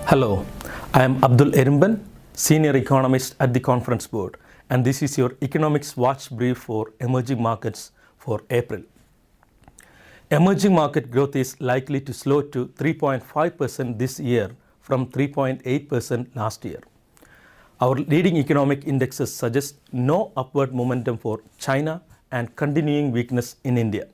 Hello, I am Abdul Erumban, Senior Economist at the Conference Board, and this is your Economics Watch Brief for emerging markets for April. Emerging market growth is likely to slow to 3.5% this year from 3.8% last year. Our leading economic indexes suggest no upward momentum for China and continuing weakness in India.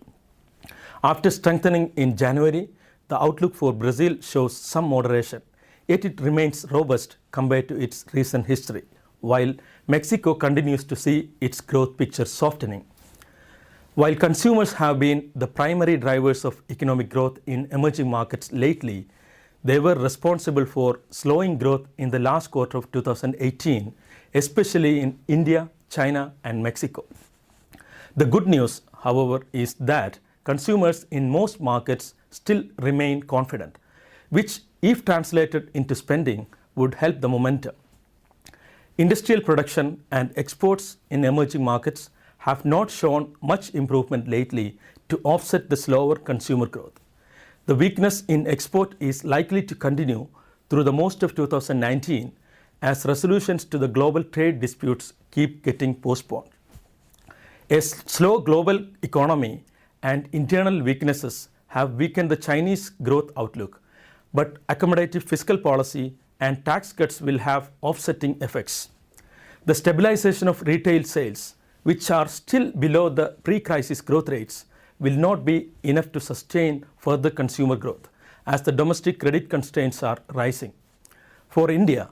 After strengthening in January, the outlook for Brazil shows some moderation, yet it remains robust compared to its recent history, while Mexico continues to see its growth picture softening. While consumers have been the primary drivers of economic growth in emerging markets lately, they were responsible for slowing growth in the last quarter of 2018, especially in India, China, and Mexico. The good news, however, is that consumers in most markets still remain confident, which, if translated into spending, would help the momentum. Industrial production and exports in emerging markets have not shown much improvement lately to offset the slower consumer growth. The weakness in export is likely to continue through the most of 2019 as resolutions to the global trade disputes keep getting postponed. A slow global economy and internal weaknesses have weakened the Chinese growth outlook, but accommodative fiscal policy and tax cuts will have offsetting effects. The stabilization of retail sales, which are still below the pre-crisis growth rates, will not be enough to sustain further consumer growth, as the domestic credit constraints are rising. For India,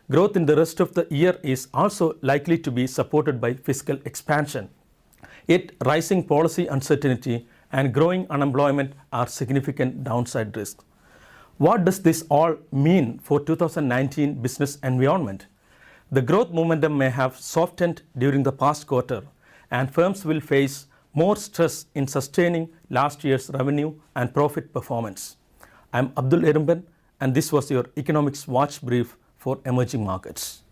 growth in the rest of the year is also likely to be supported by fiscal expansion. Yet rising policy uncertainty and growing unemployment are significant downside risks. What does this all mean for 2019 business environment? The growth momentum may have softened during the past quarter, and firms will face more stress in sustaining last year's revenue and profit performance. I am Abdul Erumban, and this was your Economics Watch Brief for emerging markets.